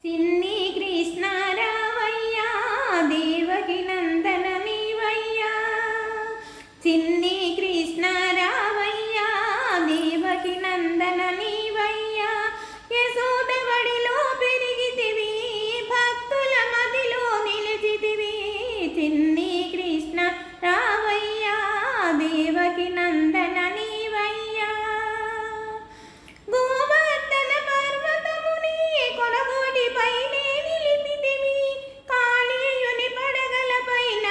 చిన్ని కృష్ణ రావయ్యా దేవకి నందన నీవయ్యా. చిన్ని కృష్ణ రావయ్యా దేవకి నందన నీవయ్యా. యశోద వడిలో పెరిగితివి భక్తుల మదిలో నిలిచితివి. చిన్ని కృష్ణ రావయ్యా దేవకి నందన నీవయ్యా. గోవర్ధన పర్వతముని కొనగోటిపైనే నిలిపితివి. కాళీయుని పడగలపైన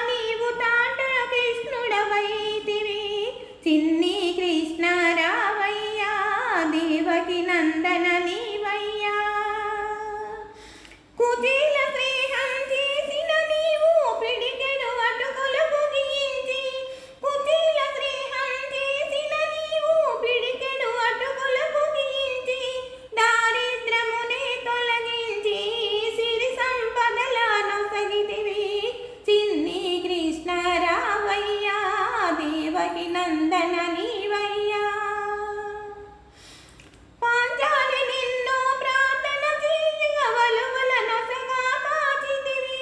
నీవు తాట కృష్ణుడవైతివి. చిన్ని కృష్ణ రావయ్యా దేవకి నందన నీవయ్యా. కుచేల స్నేహం చేసిన నీవు పిడికెడు అటుకులు పొగియించి. కుచేల స్నేహం చేసిన నీవు పిడికెడు అటుకులు పొగియించి. దారిద్రమునే తొలగించి సిరి సంపదలను సగితివి. చిన్ని కృష్ణ రావయ్యా దేవకి నందన నీవయ్యా. పాంచాలి నిన్ను ప్రార్థన చేయగా వలువల నొసగా కాచితివి.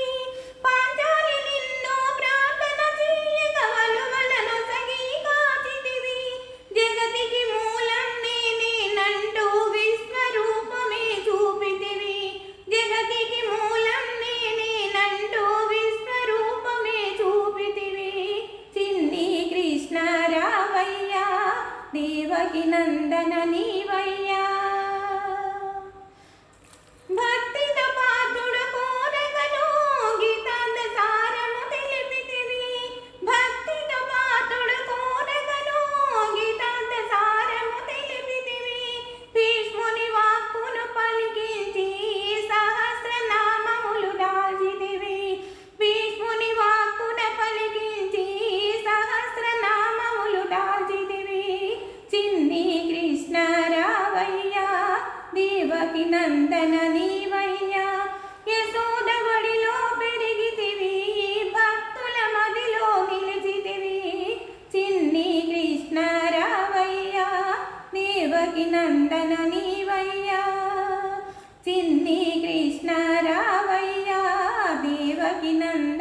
పాంచాలి నిన్ను ప్రార్థన చేయగా వలువల నొసగి కాచితివి. జగతికి మూలం నేనేనంటూ విశ్వరూపమే చూపితివి. జగతికి మూలం నేనేనంటూ విశ్వరూపమే చూపితివి. చిన్ని కృష్ణ రావయ్యా దేవకి నందన నీవయ్యా. భక్తితో పాత్రుడు కోరగను గీతాంత సారము తెలిపితివి. భక్తితో పాత్రుడు కోరగను గీతాంత సారము తెలిపితివి. భీష్ముని వాక్కును పలికించి సహస్రనామములు దాల్చితివి. భీష్ముని వాక్కున పలికించి సహస్రనామములు దాల్చితివి. చిన్ని కృష్ణ రావయ్యా దేవకి నందన నీవయ్యా. యశోద వడిలో పెరిగితివి భక్తుల మదిలో నిలిచితివి. చిన్ని కృష్ణ రావయ్యా దేవకి నందన నీవయ్యా. చిన్ని కృష్ణ రావయ్యా దేవకి నందన